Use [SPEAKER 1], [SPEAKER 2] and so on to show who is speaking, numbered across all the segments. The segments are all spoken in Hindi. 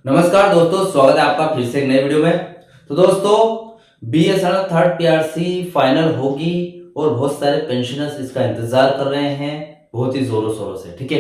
[SPEAKER 1] नमस्कार दोस्तों, स्वागत है आपका फिर से एक नए वीडियो में। तो दोस्तों, बीएसएनएल थर्ड पीआरसी फाइनल होगी और बहुत सारे पेंशनर्स इसका इंतजार कर रहे हैं बहुत ही जोरों शोरों से। ठीक है,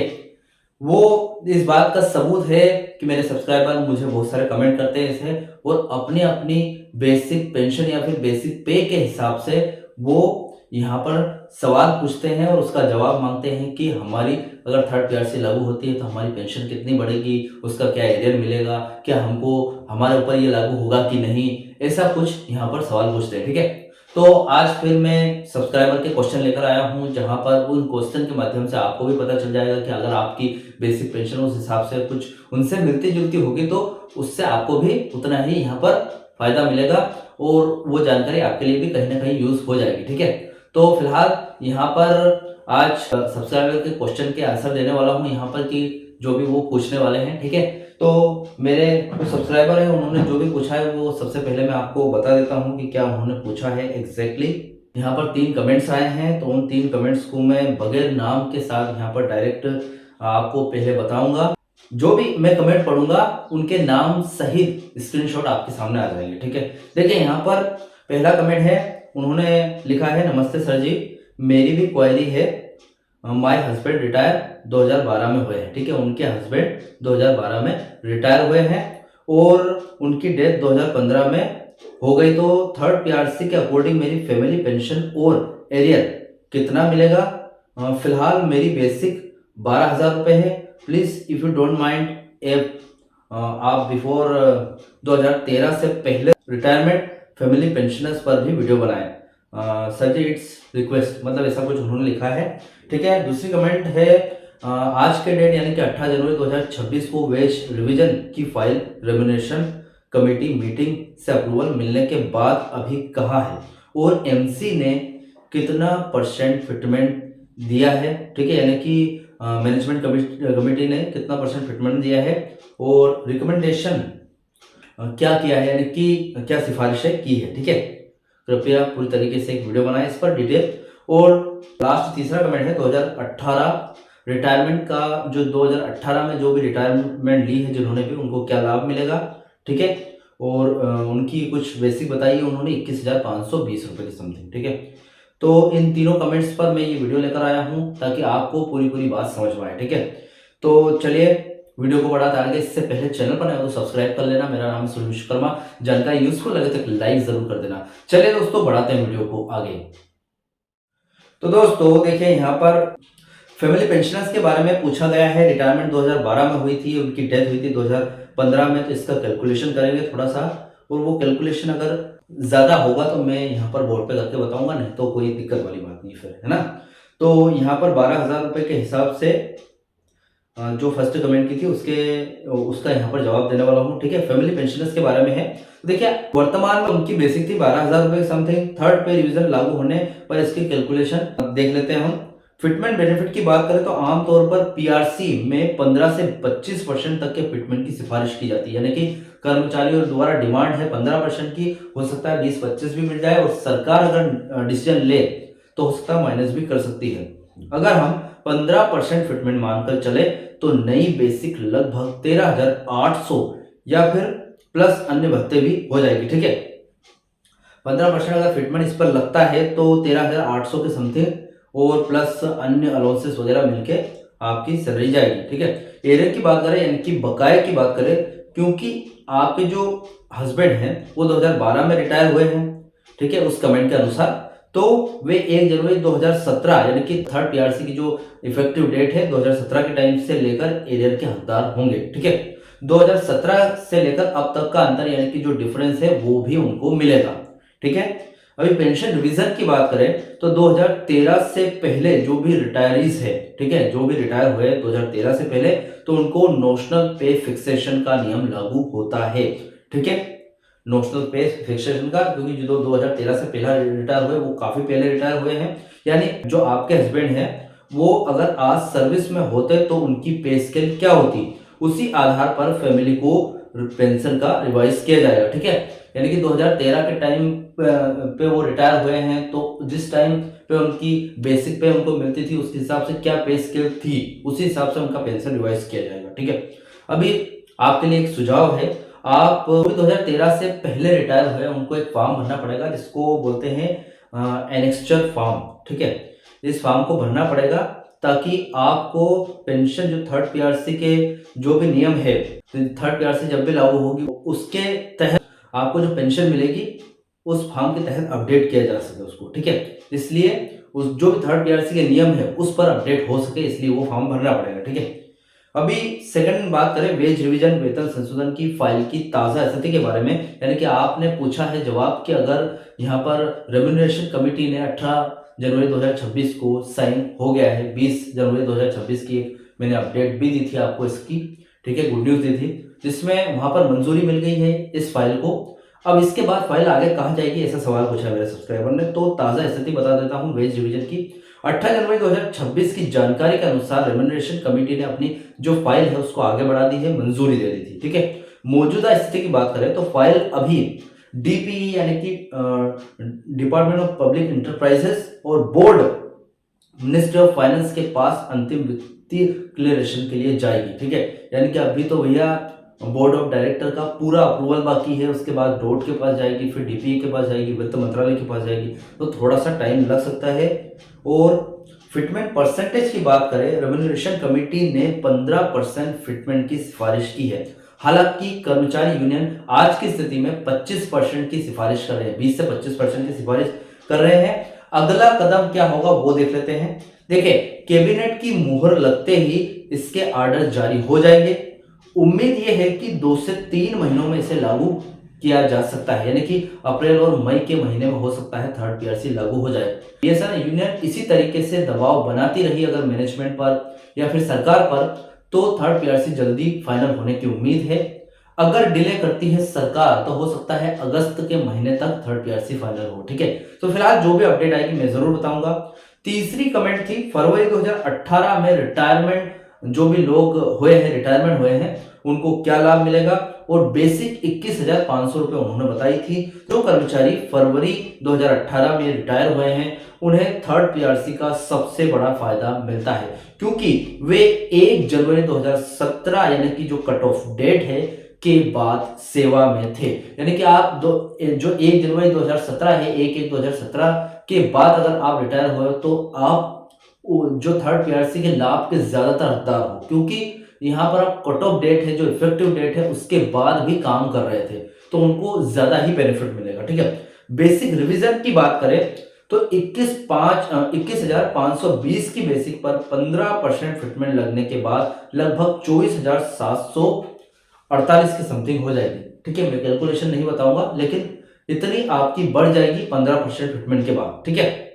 [SPEAKER 1] वो इस बात का सबूत है कि मेरे सब्सक्राइबर मुझे बहुत सारे कमेंट करते हैं इसे, और अपनी अपनी बेसिक पेंशन या फिर बेसिक पे के हिसाब से वो यहाँ पर सवाल पूछते हैं और उसका जवाब मांगते हैं कि हमारी अगर थर्ड पीआरसी लागू होती है तो हमारी पेंशन कितनी बढ़ेगी, उसका क्या एरियर मिलेगा, क्या हमको हमारे ऊपर ये लागू होगा कि नहीं, ऐसा कुछ यहाँ पर सवाल पूछते हैं। ठीक है, तो आज फिर मैं सब्सक्राइबर के क्वेश्चन लेकर आया हूँ, जहाँ पर उन क्वेश्चन के माध्यम से आपको भी पता चल जाएगा कि अगर आपकी बेसिक पेंशन उस हिसाब से कुछ उनसे मिलती जुलती होगी तो उससे आपको भी उतना ही यहाँ पर फायदा मिलेगा और वो जानकारी आपके लिए भी कहीं ना कहीं यूज हो जाएगी। ठीक है, तो फिलहाल यहाँ पर आज सब्सक्राइबर के क्वेश्चन के आंसर देने वाला हूँ यहाँ पर कि जो भी वो पूछने वाले हैं। ठीक है, तो मेरे जो सब्सक्राइबर हैं उन्होंने जो भी पूछा है वो सबसे पहले मैं आपको बता देता हूँ कि क्या उन्होंने पूछा है एग्जैक्टली। यहाँ पर 3 कमेंट्स आए हैं, तो उन 3 कमेंट्स को मैं बगैर नाम के साथ यहाँ पर डायरेक्ट आपको पहले बताऊंगा। जो भी मैं कमेंट पढ़ूंगा उनके नाम सहित स्क्रीनशॉट आपके सामने आ जाएंगे। ठीक है, देखिए यहाँ पर पहला कमेंट है, उन्होंने लिखा है, नमस्ते सर जी, मेरी भी क्वेरी है। माय हस्बैंड रिटायर 2012 में हुए हैं। ठीक है, उनके हस्बैंड 2012 में रिटायर हुए हैं और उनकी डेथ 2015 में हो गई। तो थर्ड पीआरसी के अकॉर्डिंग मेरी फैमिली पेंशन और एरियर कितना मिलेगा? फिलहाल मेरी बेसिक 12,000 रुपये है। Please if you don't mind, F आप बिफोर 2013 से पहले रिटायरमेंट फैमिली पेंशनर्स पर भी वीडियो बनाएं। सर जी इट्स रिक्वेस्ट, मतलब ऐसा कुछ उन्होंने लिखा है। ठीक है, दूसरी कमेंट है, आज के डेट यानी कि 18 जनवरी 2026 को वेज रिवीजन की फाइल रेम्युनरेशन कमेटी मीटिंग से अप्रूवल मिलने के बाद अभी कहाँ है और एमसी ने कितना परसेंट फिटमेंट दिया है? ठीक है, यानी कि मैनेजमेंट कमेटी ने कितना परसेंट फिटमेंट दिया है और रिकमेंडेशन क्या किया है, यानी कि क्या सिफारिशें की है। ठीक है, कृपया पूरी तरीके से एक वीडियो बनाएं इस पर डिटेल। और लास्ट तीसरा कमेंट है 2018 रिटायरमेंट का, जो 2018 में जो भी रिटायरमेंट ली है जिन्होंने भी, उनको क्या लाभ मिलेगा। ठीक है, और उनकी कुछ बेसिक बताई है उन्होंने 21,520 रुपये की समथिंग। ठीक है, तो इन तीनों कमेंट्स पर मैं ये वीडियो लेकर आया हूँ ताकि आपको पूरी बात समझ में आए। ठीक है, तो चलिए वीडियो को बढ़ाते आगे। इससे पहले चैनल पर नए हो तो सब्सक्राइब कर लेना। मेरा नाम है सुनील विश्वकर्मा। जानकारी यूजफुल लगे तो लाइक जरूर कर देना। चलिए दोस्तों, बढ़ाते हैं वीडियो को आगे। तो दोस्तों देखिए, यहाँ पर फैमिली पेंशनर्स के बारे में पूछा गया है। रिटायरमेंट 2012 में हुई थी, उनकी डेथ हुई थी 2015 में। तो इसका कैलकुलेशन करेंगे थोड़ा सा, और वो कैलकुलेशन अगर ज्यादा होगा तो मैं यहाँ पर बोर्ड पे करके बताऊंगा, नहीं तो कोई दिक्कत वाली बात नहीं फिर, है ना। तो यहाँ पर 12,000 रुपये के हिसाब से जो फर्स्ट कमेंट की थी उसका यहाँ पर जवाब देने वाला हूँ। ठीक है, फैमिली पेंशनर्स के बारे में है। तो देखिए, वर्तमान में उनकी बेसिक थी 12,000 रुपये समथिंग। थर्ड पे रिवीजन लागू होने पर इसकी कैलकुलेशन देख लेते हैं हम। फिटमेंट बेनिफिट की बात करें तो आमतौर पर पीआरसी में 15 से 25% तक के फिटमेंट की सिफारिश की जाती है, यानी कि कर्मचारियों द्वारा डिमांड है 15% की, हो सकता है 20-25 भी मिल जाए, और सरकार अगर डिसीजन ले तो हो सकता है माइनस भी कर सकती है। अगर हम 15% फिटमेंट मानकर चले तो नई बेसिक लगभग 13,800 या फिर प्लस अन्य भत्ते भी हो जाएगी। ठीक है, 15% अगर फिटमेंट इस पर लगता है तो 13,800 के समथिंग और प्लस अन्य अलाउंसेस वगैरह मिलके आपकी सैलरी जाएगी। ठीक है, एरियर की बात करें यानी कि बकाये की बात करें, क्योंकि आपके जो हस्बैंड हैं वो 2012 में रिटायर हुए हैं। ठीक है, उस कमेंट के अनुसार तो वे 1 जनवरी 2017 यानी कि थर्ड पीआरसी की जो इफेक्टिव डेट है 2017 के टाइम से लेकर एरियर के हकदार होंगे। ठीक है, 2017 से लेकर अब तक का अंतर यानी कि जो डिफरेंस है वो भी उनको मिलेगा। ठीक है, अभी पेंशन रिवीजन की बात करें तो 2013 से पहले जो भी रिटायरीज है, ठीक है, जो भी रिटायर हुए 2013 से पहले, तो उनको नोशनल पे फिक्सेशन का नियम लागू होता है। ठीक है, नोशनल पे फिक्सेशन का, क्योंकि जो 2013 से पहले रिटायर हुए वो काफी पहले रिटायर हुए हैं, यानी जो आपके हस्बैंड हैं वो अगर आज सर्विस में होते तो उनकी पे स्केल क्या होती, उसी आधार पर फैमिली को पेंशन का रिवाइज किया जाएगा। ठीक है, यानी कि 2013 के टाइम पे वो रिटायर हुए हैं तो जिस टाइम पे उनकी बेसिक पे उनको मिलती थी उस हिसाब से क्या पे स्केल थी, उसी हिसाब से उनका पेंशन रिवाइज किया जाएगा। ठीक है, अभी आपके लिए एक सुझाव है, आप 2013 से पहले रिटायर हुए उनको एक फॉर्म भरना पड़ेगा जिसको बोलते हैं एनेक्स्चर फॉर्म, ठीक है। इस फॉर्म को भरना पड़ेगा ताकि आपको पेंशन जो थर्ड पीआरसी के जो भी नियम है, थर्ड पीआरसी जब भी लागू होगी उसके तहत आपको जो पेंशन मिलेगी उस फॉर्म के तहत अपडेट किया जा सके उसको, ठीक है। इसलिए उस जो भी थर्ड पीआरसी के नियम है उस पर अपडेट हो सके, इसलिए वो फॉर्म भरना पड़ेगा, ठीक है। अभी सेकंड बात करें वेज रिवीजन वेतन संशोधन की फाइल की ताजा स्थिति के बारे में, यानी कि आपने पूछा है जवाब कि अगर यहाँ पर रेम्यूनरेशन कमेटी ने 18 जनवरी 2026 को साइन हो गया है, 20 जनवरी 2026 की एक मैंने अपडेट भी दी थी आपको इसकी, ठीक है, गुड न्यूज दी थी, जिसमें वहां पर मंजूरी मिल गई है इस फाइल को। अब इसके बाद फाइल आगे कहाँ जाएगी ऐसा सवाल पूछा मेरे सब्सक्राइबर ने, तो ताजा स्थिति बता देता हूँ वेज रिवीजन की। 18 जनवरी 2026 की जानकारी के अनुसार रेम्यूनरेशन कमेटी ने अपनी जो फाइल है उसको आगे बढ़ा दी है, मंजूरी दे दी थी, ठीक है। मौजूदा स्थिति की बात करें तो फाइल अभी डीपीई यानी कि डिपार्टमेंट ऑफ पब्लिक इंटरप्राइजेस और बोर्ड मिनिस्ट्री ऑफ फाइनेंस के पास अंतिम वित्तीय क्लियरेशन के लिए जाएगी, ठीक है। यानी कि अभी तो भैया बोर्ड ऑफ डायरेक्टर का पूरा अप्रूवल बाकी है, उसके बाद बोर्ड के पास जाएगी, फिर डीपीई के पास जाएगी, वित्त मंत्रालय के पास जाएगी, तो थोड़ा सा टाइम लग सकता है। और फिटमेंट परसेंटेज की बात करें, रेम्यूनरेशन कमेटी ने 15% फिटमेंट की सिफारिश की है। हालांकि कर्मचारी यूनियन आज की स्थिति में 25% की सिफारिश कर रहे हैं, 20 से 25% की सिफारिश कर रहे हैं। अगला कदम क्या होगा वो देख लेते हैं। देखिए, कैबिनेट की मुहर लगते ही इसके आर्डर जारी हो जाएंगे। उम्मीद यह है कि 2 से 3 महीनों में इसे लागू किया जा सकता है, यानी कि अप्रैल और मई के महीने में हो सकता है थर्ड पीआरसी लागू हो जाए। बीएसएन यूनियन इसी तरीके से दबाव बनाती रही अगर मैनेजमेंट पर या फिर सरकार पर, तो थर्ड पीआरसी जल्दी फाइनल होने की उम्मीद है। अगर डिले करती है सरकार तो हो सकता है अगस्त के महीने तक थर्ड पीआरसी फाइनल हो, ठीक है। तो फिलहाल जो भी अपडेट आएगी मैं जरूर बताऊंगा। तीसरी कमेंट थी फरवरी 2018 में रिटायरमेंट जो भी लोग हुए हैं, रिटायरमेंट हुए हैं, उनको क्या लाभ मिलेगा, और बेसिक 21,500 रुपए उन्होंने बताई थी। जो कर्मचारी फरवरी 2018 में रिटायर हुए हैं उन्हें थर्ड पीआरसी का सबसे बड़ा फायदा मिलता है, क्योंकि वे 1 जनवरी 2017 यानी कि जो कट ऑफ डेट है के बाद सेवा में थे। यानी कि आप जो 1 जनवरी 2017 है, 1/1/2017 के बाद अगर आप रिटायर हुए तो आप जो थर्ड पीआरसी के लाभ के ज्यादातर हकदार हो, क्योंकि यहाँ पर आप कट ऑफ डेट है जो इफेक्टिव डेट है उसके बाद भी काम कर रहे थे, तो उनको ज्यादा ही बेनिफिट मिलेगा, ठीक है। बेसिक रिवीजन की बात करें तो 21,520 की बेसिक पर 15% फिटमेंट लगने के बाद लगभग 24,748 की समथिंग हो जाएगी, ठीक है। मैं कैलकुलेशन नहीं बताऊंगा, लेकिन इतनी आपकी बढ़ जाएगी 15% फिटमेंट के बाद, ठीक है।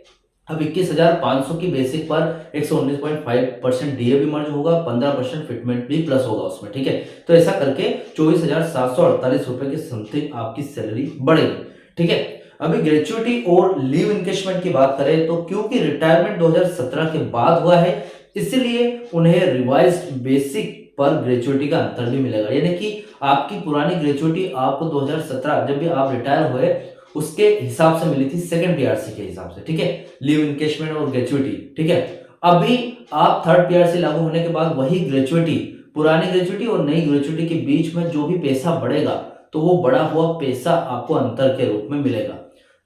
[SPEAKER 1] अब 21,500 की बेसिक पर 119.5% डीए भी मर्ज होगा, 15% फिटमेंट भी प्लस होगा उसमें, ठीक है। तो ऐसा करके 24,748 रुपए की समथिंग आपकी सैलरी बढ़ेगी, ठीक है। अभी ग्रेचुइटी और लीव इंकेशमेंट की बात करें तो क्योंकि रिटायरमेंट 2017 के बाद हुआ है, इसलिए उन्हें रिवाइज्ड बेसिक पर ग्रेचुइटी का अंतर भी मिलेगा। यानी कि आपकी पुरानी ग्रेचुइटी आपको 2017 जब भी आप रिटायर हुए उसके हिसाब से मिली थी, सेकंड पीआरसी के हिसाब से, ठीक है, लीव इंकेशमेंट और ग्रेचुइटी, ठीक है। अभी आप थर्ड पीआरसी लागू होने के बाद वही ग्रेचुइटी, पुरानी ग्रेचुइटी और नई ग्रेचुइटी के बीच में जो भी पैसा बढ़ेगा तो वो बढ़ा हुआ पैसा आपको अंतर के रूप में मिलेगा,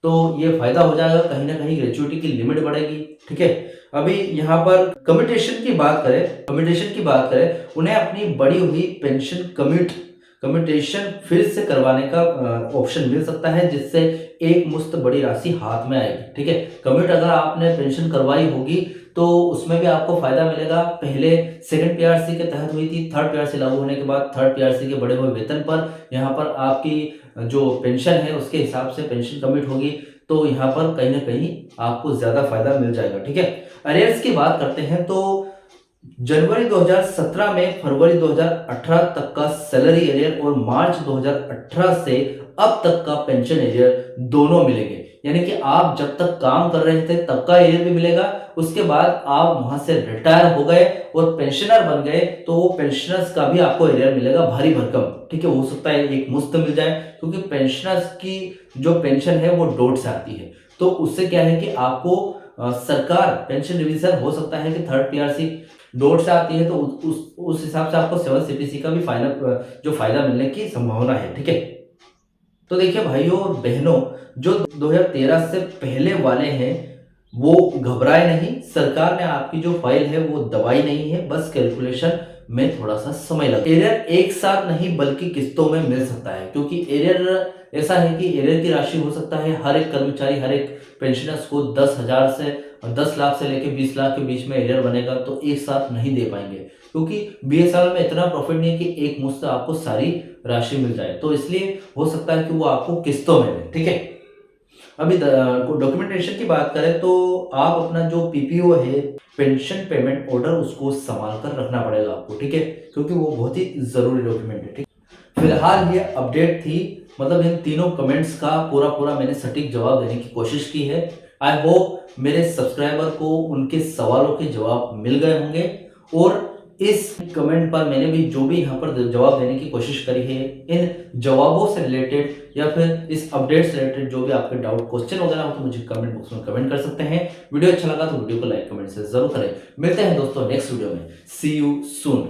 [SPEAKER 1] तो ये फायदा हो जाएगा, कहीं ना कहीं ग्रेचुइटी की लिमिट बढ़ेगी, ठीक है। अभी यहाँ पर कम्यूटेशन की बात करें, उन्हें अपनी बढ़ी हुई पेंशन कम्यूटेशन फिर से करवाने का ऑप्शन मिल सकता है, जिससे एक मुश्त बड़ी राशि हाथ में आएगी, ठीक है। कम्यूट अगर आपने पेंशन करवाई होगी तो उसमें भी आपको फायदा मिलेगा। पहले सेकंड पीआरसी के तहत हुई थी, थर्ड पीआरसी लागू होने के बाद थर्ड पीआरसी के बढ़े हुए वेतन पर यहाँ पर आपकी जो पेंशन है उसके हिसाब से पेंशन कम्यूट होगी, तो यहाँ पर कहीं ना कहीं आपको ज्यादा फायदा मिल जाएगा, ठीक है। अरियर्स की बात करते हैं तो जनवरी 2017 में फरवरी 2018 तक का सैलरी एरियर और मार्च 2018 से अब तक का पेंशन एरियर दोनों मिलेंगे। यानी कि आप जब तक काम कर रहे थे तब का एरियर भी मिलेगा, उसके बाद आप वहां से रिटायर हो गए और पेंशनर बन गए तो वो पेंशनर्स का भी आपको एरियर मिलेगा भारी भरकम, ठीक है। हो सकता है एक मुश्त मिल जाए, क्योंकि पेंशनर्स की जो पेंशन है वो डोट से आती है, तो उससे क्या है कि आपको सरकार पेंशन रिवीजन हो सकता है कि थर्ड पीआरसी डॉट से आती है तो उस हिसाब से आपको 7 CPC का भी फाइनल जो फायदा मिलने की संभावना है। ठीक है, तो देखिए भाइयों और बहनों, जो 2013 से पहले वाले हैं वो घबराए नहीं, सरकार ने आपकी जो फाइल है वो दबाई नहीं है, बस कैलकुलेशन में थोड़ा सा समय लगा। एरियर एक साथ नहीं बल्कि किस्तों में मिल सकता है, क्योंकि एरियर ऐसा है कि एरियर की राशि हो सकता है हर एक कर्मचारी, हर एक पेंशनर्स को 10,000 से 10 लाख से लेकर 20 लाख के बीच में एरियर बनेगा, तो एक साथ नहीं दे पाएंगे, क्योंकि BSNL में इतना प्रॉफिट नहीं है कि एक मुश्त आपको सारी राशि मिल जाए, तो इसलिए हो सकता है कि वो आपको किस्तों में दे। ठीक है, अभी डॉक्यूमेंटेशन की बात करें तो आप अपना जो PPO है, पेंशन पेमेंट ऑर्डर, उसको संभाल कर रखना पड़ेगा आपको। ठीक है, क्योंकि वो बहुत ही जरूरी डॉक्यूमेंट है। ठीक, फिलहाल ये अपडेट थी, मतलब इन तीनों कमेंट्स का पूरा मैंने सटीक जवाब देने की कोशिश की है। आई होप मेरे सब्सक्राइबर को उनके सवालों के जवाब मिल गए होंगे, और इस कमेंट पर मैंने भी जो भी यहाँ पर जवाब देने की कोशिश करी है, इन जवाबों से रिलेटेड या फिर इस अपडेट से रिलेटेड जो भी आपके डाउट क्वेश्चन वगैरह हो तो मुझे कमेंट बॉक्स में कमेंट कर सकते हैं। वीडियो अच्छा लगा तो वीडियो को लाइक कमेंट से जरूर करें। मिलते हैं दोस्तों नेक्स्ट वीडियो में। सी यू सून।